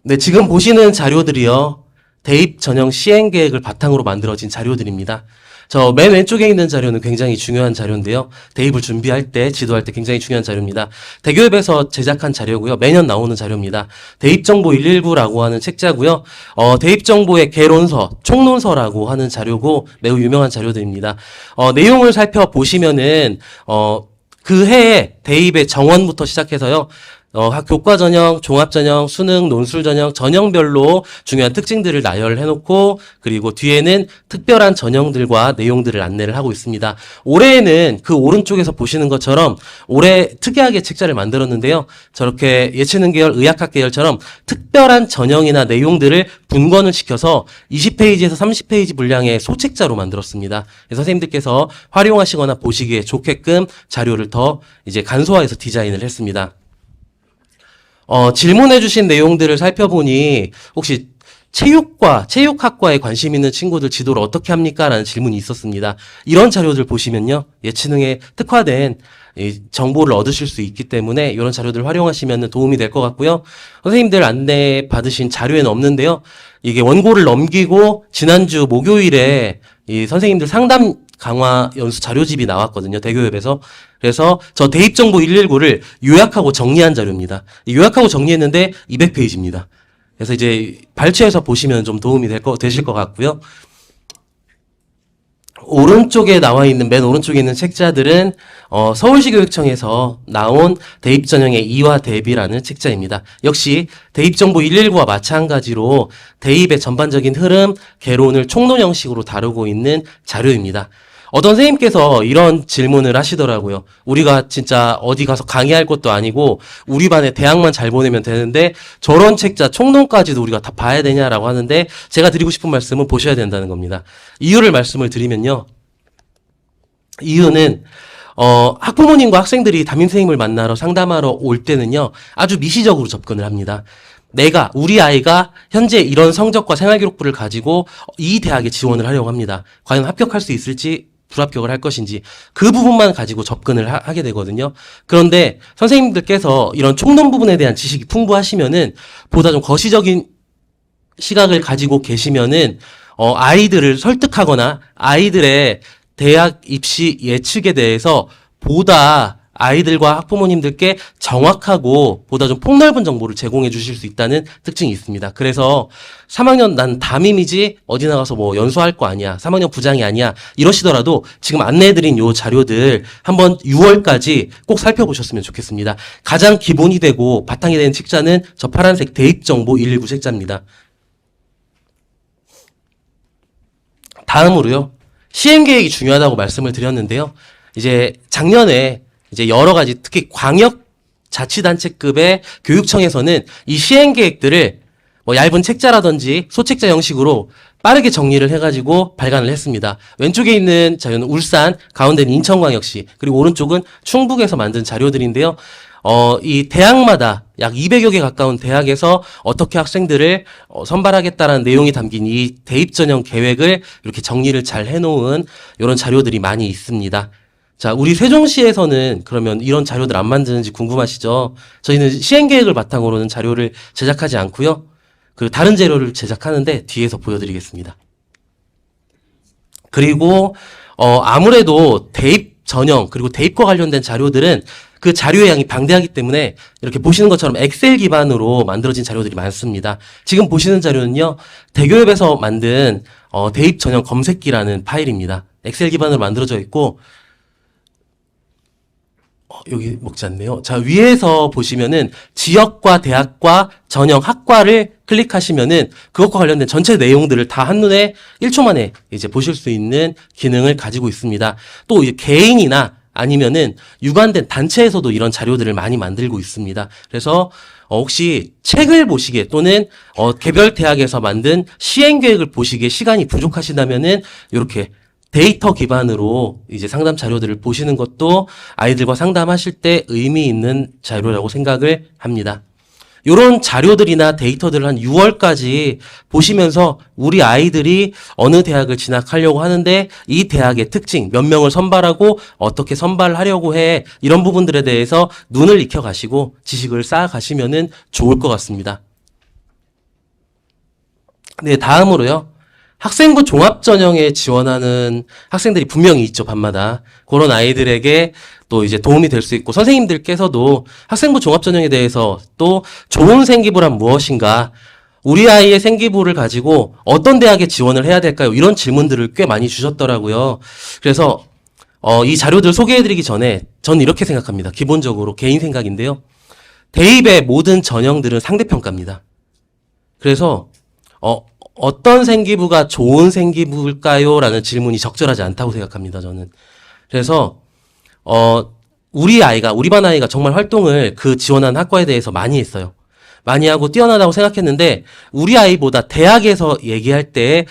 네, 지금 보시는 자료들이요. 대입 전형 시행 계획을 바탕으로 만들어진 자료들입니다. 저 맨 왼쪽에 있는 자료는 굉장히 중요한 자료인데요. 대입을 준비할 때, 지도할 때 굉장히 중요한 자료입니다. 대교협에서 제작한 자료고요. 매년 나오는 자료입니다. 대입정보 119라고 하는 책자고요. 대입정보의 개론서, 총론서라고 하는 자료고 매우 유명한 자료들입니다. 내용을 살펴보시면은 그 해에 대입의 정원부터 시작해서요. 교과 전형, 종합 전형, 수능, 논술 전형, 전형별로 중요한 특징들을 나열해놓고 그리고 뒤에는 특별한 전형들과 내용들을 안내를 하고 있습니다. 올해에는 그 오른쪽에서 보시는 것처럼 올해 특이하게 책자를 만들었는데요. 저렇게 예체능 계열, 의학학 계열처럼 특별한 전형이나 내용들을 분권을 시켜서 20페이지에서 30페이지 분량의 소책자로 만들었습니다. 선생님들께서 활용하시거나 보시기에 좋게끔 자료를 더 이제 간소화해서 디자인을 했습니다. 질문해 주신 내용들을 살펴보니 혹시 체육학과에 관심 있는 친구들 지도를 어떻게 합니까? 라는 질문이 있었습니다. 이런 자료들 보시면요. 예체능에 특화된 정보를 얻으실 수 있기 때문에 이런 자료들 활용하시면 도움이 될 것 같고요. 선생님들 안내 받으신 자료에는 없는데요. 이게 원고를 넘기고 지난주 목요일에 이 선생님들 상담 강화 연수 자료집이 나왔거든요. 대교협에서. 그래서 저 대입정보 119를 요약하고 정리한 자료입니다. 요약하고 정리했는데 200페이지입니다. 그래서 이제 발췌해서 보시면 좀 도움이 되실 것 같고요. 오른쪽에 나와 있는, 맨 오른쪽에 있는 책자들은, 서울시교육청에서 나온 대입전형의 이와 대비라는 책자입니다. 역시 대입정보 119와 마찬가지로 대입의 전반적인 흐름, 개론을 총론 형식으로 다루고 있는 자료입니다. 어떤 선생님께서 이런 질문을 하시더라고요. 우리가 진짜 어디 가서 강의할 것도 아니고 우리 반에 대학만 잘 보내면 되는데 저런 책자 총론까지도 우리가 다 봐야 되냐라고 하는데 제가 드리고 싶은 말씀은 보셔야 된다는 겁니다. 이유를 말씀을 드리면요. 이유는 학부모님과 학생들이 담임선생님을 만나러 상담하러 올 때는요. 아주 미시적으로 접근을 합니다. 우리 아이가 현재 이런 성적과 생활기록부를 가지고 이 대학에 지원을 하려고 합니다. 과연 합격할 수 있을지 불합격을 할 것인지 그 부분만 가지고 접근을 하게 되거든요. 그런데 선생님들께서 이런 총론 부분에 대한 지식이 풍부하시면은 보다 좀 거시적인 시각을 가지고 계시면은 아이들을 설득하거나 아이들의 대학 입시 예측에 대해서 보다 아이들과 학부모님들께 정확하고 보다 좀 폭넓은 정보를 제공해 주실 수 있다는 특징이 있습니다. 그래서 3학년 난 담임이지 어디 나가서 뭐 연수할 거 아니야. 3학년 부장이 아니야. 이러시더라도 지금 안내해드린 요 자료들 한번 6월까지 꼭 살펴보셨으면 좋겠습니다. 가장 기본이 되고 바탕이 되는 책자는 저 파란색 대입정보 119 책자입니다. 다음으로요. 시행계획이 중요하다고 말씀을 드렸는데요. 이제 작년에 이제 여러 가지 특히 광역자치단체급의 교육청에서는 이 시행계획들을 뭐 얇은 책자라든지 소책자 형식으로 빠르게 정리를 해가지고 발간을 했습니다. 왼쪽에 있는 자료는 울산, 가운데는 인천광역시, 그리고 오른쪽은 충북에서 만든 자료들인데요. 이 대학마다 약 200여 개 가까운 대학에서 어떻게 학생들을 선발하겠다라는 내용이 담긴 이 대입 전형 계획을 이렇게 정리를 잘 해놓은 이런 자료들이 많이 있습니다. 자, 우리 세종시에서는 그러면 이런 자료들 안 만드는지 궁금하시죠? 저희는 시행계획을 바탕으로는 자료를 제작하지 않고요. 그 다른 자료를 제작하는데 뒤에서 보여드리겠습니다. 그리고 아무래도 대입 전형 그리고 대입과 관련된 자료들은 그 자료의 양이 방대하기 때문에 이렇게 보시는 것처럼 엑셀 기반으로 만들어진 자료들이 많습니다. 지금 보시는 자료는요. 대교협에서 만든 대입 전형 검색기라는 파일입니다. 엑셀 기반으로 만들어져 있고 여기 먹지 않네요. 자, 위에서 보시면은 지역과 대학과 전형 학과를 클릭하시면은 그것과 관련된 전체 내용들을 다 한눈에 1초 만에 이제 보실 수 있는 기능을 가지고 있습니다. 또 이제 개인이나 아니면은 유관된 단체에서도 이런 자료들을 많이 만들고 있습니다. 그래서 혹시 책을 보시기에 또는 개별 대학에서 만든 시행 계획을 보시기에 시간이 부족하시다면은 이렇게 데이터 기반으로 이제 상담 자료들을 보시는 것도 아이들과 상담하실 때 의미 있는 자료라고 생각을 합니다. 이런 자료들이나 데이터들을 한 6월까지 보시면서 우리 아이들이 어느 대학을 진학하려고 하는데 이 대학의 특징, 몇 명을 선발하고 어떻게 선발하려고 해, 이런 부분들에 대해서 눈을 익혀가시고 지식을 쌓아가시면은 좋을 것 같습니다. 네, 다음으로요. 학생부 종합전형에 지원하는 학생들이 분명히 있죠, 밤마다. 그런 아이들에게 또 이제 도움이 될 수 있고, 선생님들께서도 학생부 종합전형에 대해서 또 좋은 생기부란 무엇인가, 우리 아이의 생기부를 가지고 어떤 대학에 지원을 해야 될까요? 이런 질문들을 꽤 많이 주셨더라고요. 그래서 이 자료들 소개해드리기 전에 저는 이렇게 생각합니다. 기본적으로 개인 생각인데요. 대입의 모든 전형들은 상대평가입니다. 그래서 어떤 생기부가 좋은 생기부일까요? 라는 질문이 적절하지 않다고 생각합니다, 저는. 그래서 우리 반 아이가 정말 활동을 그 지원한 학과에 대해서 많이 했어요. 많이 하고 뛰어나다고 생각했는데 우리 아이보다 대학에서 얘기할 때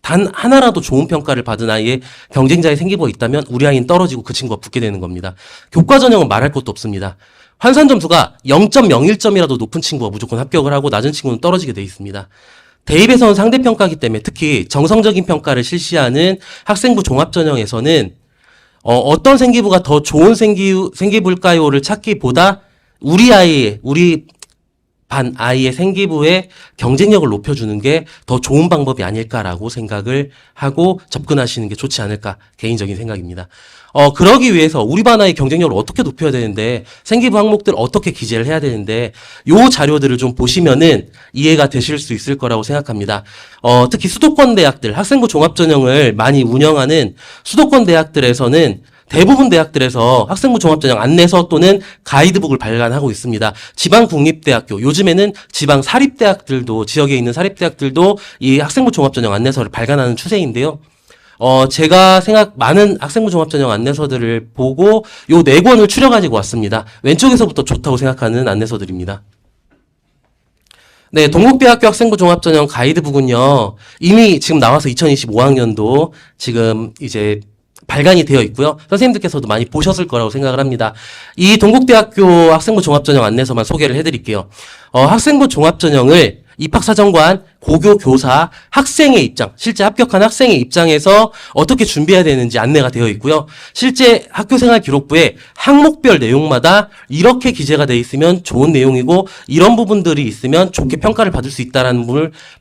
단 하나라도 좋은 평가를 받은 아이의 경쟁자의 생기부가 있다면 우리 아이는 떨어지고 그 친구가 붙게 되는 겁니다. 교과 전형은 말할 것도 없습니다. 환산 점수가 0.01점이라도 높은 친구가 무조건 합격을 하고 낮은 친구는 떨어지게 돼 있습니다. 대입에서는 상대평가이기 때문에 특히 정성적인 평가를 실시하는 학생부 종합전형에서는 어떤 생기부가 더 좋은 생기부일까요를 찾기보다 우리 반 아이의 생기부의 경쟁력을 높여주는 게 더 좋은 방법이 아닐까라고 생각을 하고 접근하시는 게 좋지 않을까 개인적인 생각입니다. 그러기 위해서 우리 반 아이의 경쟁력을 어떻게 높여야 되는데 생기부 항목들 어떻게 기재를 해야 되는데 요 자료들을 좀 보시면은 이해가 되실 수 있을 거라고 생각합니다. 특히 수도권 대학들 학생부 종합전형을 많이 운영하는 수도권 대학들에서는 대부분 대학들에서 학생부 종합전형 안내서 또는 가이드북을 발간하고 있습니다. 지방 국립대학교, 요즘에는 지방 사립대학들도, 지역에 있는 사립대학들도 이 학생부 종합전형 안내서를 발간하는 추세인데요. 제가 많은 학생부 종합전형 안내서들을 보고 요 4권을 추려가지고 왔습니다. 왼쪽에서부터 좋다고 생각하는 안내서들입니다. 네, 동국대학교 학생부 종합전형 가이드북은요, 이미 지금 나와서 2025학년도 지금 이제 발간이 되어 있고요. 선생님들께서도 많이 보셨을 거라고 생각을 합니다. 이 동국대학교 학생부 종합전형 안내서만 소개를 해드릴게요. 학생부 종합전형을 입학사정관, 고교 교사, 학생의 입장, 실제 합격한 학생의 입장에서 어떻게 준비해야 되는지 안내가 되어 있고요. 실제 학교생활 기록부에 항목별 내용마다 이렇게 기재가 되어 있으면 좋은 내용이고 이런 부분들이 있으면 좋게 평가를 받을 수 있다는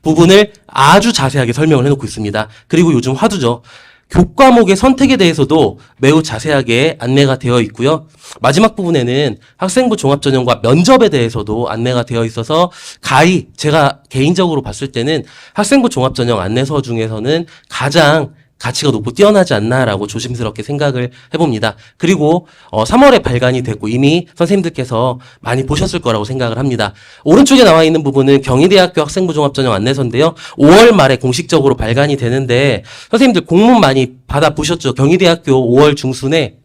부분을 아주 자세하게 설명을 해놓고 있습니다. 그리고 요즘 화두죠. 교과목의 선택에 대해서도 매우 자세하게 안내가 되어 있고요. 마지막 부분에는 학생부 종합전형과 면접에 대해서도 안내가 되어 있어서 제가 개인적으로 봤을 때는 학생부 종합전형 안내서 중에서는 가장 가치가 높고 뛰어나지 않나라고 조심스럽게 생각을 해봅니다. 그리고 3월에 발간이 됐고 이미 선생님들께서 많이 보셨을 거라고 생각을 합니다. 오른쪽에 나와 있는 부분은 경희대학교 학생부 종합전형 안내서인데요. 5월 말에 공식적으로 발간이 되는데 선생님들 공문 많이 받아보셨죠? 경희대학교 5월 중순에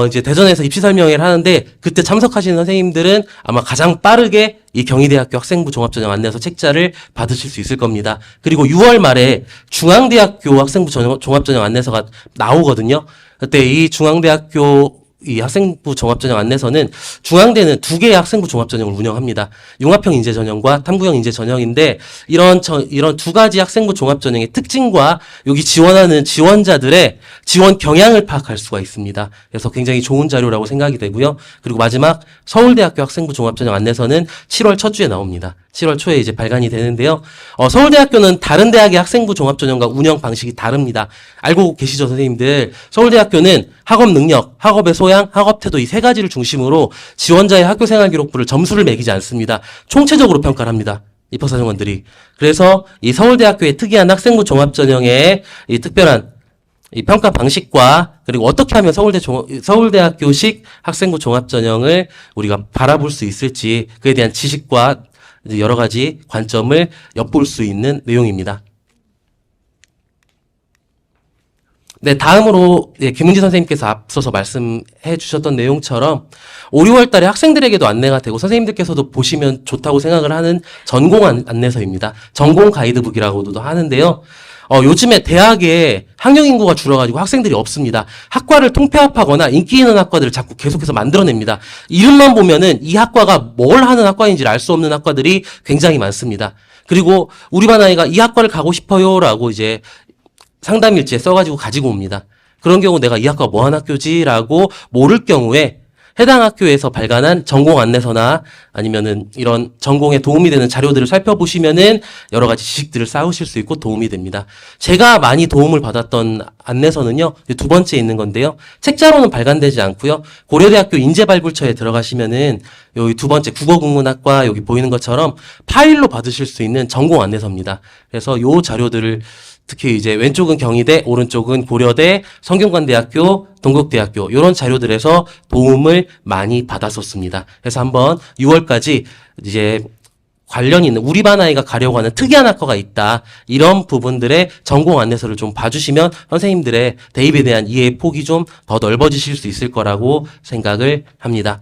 이제 대전에서 입시 설명회를 하는데 그때 참석하시는 선생님들은 아마 가장 빠르게 이 경희대학교 학생부 종합전형 안내서 책자를 받으실 수 있을 겁니다. 그리고 6월 말에 중앙대학교 학생부 종합전형 안내서가 나오거든요. 그때 이 중앙대학교 이 학생부 종합전형 안내서는 중앙대는 2개의 학생부 종합전형을 운영합니다. 융합형 인재전형과 탐구형 인재전형인데 이런 2가지 학생부 종합전형의 특징과 여기 지원하는 지원자들의 지원 경향을 파악할 수가 있습니다. 그래서 굉장히 좋은 자료라고 생각이 되고요. 그리고 마지막 서울대학교 학생부 종합전형 안내서는 7월 첫 주에 나옵니다. 7월 초에 이제 발간이 되는데요. 서울대학교는 다른 대학의 학생부 종합전형과 운영 방식이 다릅니다. 알고 계시죠, 선생님들? 서울대학교는 학업 능력, 학업의 소양, 학업 태도 이 3가지를 중심으로 지원자의 학교생활 기록부를 점수를 매기지 않습니다. 총체적으로 평가를 합니다. 입학사정관들이. 그래서 이 서울대학교의 특이한 학생부 종합전형의 이 특별한 이 평가 방식과 그리고 어떻게 하면 서울대학교식 학생부 종합전형을 우리가 바라볼 수 있을지 그에 대한 지식과 여러 가지 관점을 엿볼 수 있는 내용입니다. 네, 다음으로 김은지 선생님께서 앞서서 말씀해 주셨던 내용처럼 5, 6월 달에 학생들에게도 안내가 되고 선생님들께서도 보시면 좋다고 생각을 하는 전공 안내서입니다. 전공 가이드북이라고도 하는데요. 요즘에 대학에 학령 인구가 줄어가지고 학생들이 없습니다. 학과를 통폐합하거나 인기 있는 학과들을 자꾸 계속해서 만들어냅니다. 이름만 보면은 이 학과가 뭘 하는 학과인지를 알 수 없는 학과들이 굉장히 많습니다. 그리고 우리 반 아이가 이 학과를 가고 싶어요라고 이제 상담일지에 써가지고 가지고 옵니다. 그런 경우 내가 이 학과가 뭐 하는 학교지라고 모를 경우에 해당 학교에서 발간한 전공 안내서나 아니면은 이런 전공에 도움이 되는 자료들을 살펴보시면은 여러 가지 지식들을 쌓으실 수 있고 도움이 됩니다. 제가 많이 도움을 받았던 안내서는요, 두 번째에 있는 건데요. 책자로는 발간되지 않고요. 고려대학교 인재발굴처에 들어가시면은 여기 두 번째 국어국문학과 여기 보이는 것처럼 파일로 받으실 수 있는 전공 안내서입니다. 그래서 요 자료들을 특히 이제 왼쪽은 경희대, 오른쪽은 고려대, 성균관대학교, 동국대학교 이런 자료들에서 도움을 많이 받았었습니다. 그래서 한번 6월까지 이제 관련 있는 우리 반 아이가 가려고 하는 특이한 학과가 있다. 이런 부분들의 전공 안내서를 좀 봐주시면 선생님들의 대입에 대한 이해의 폭이 좀 더 넓어지실 수 있을 거라고 생각을 합니다.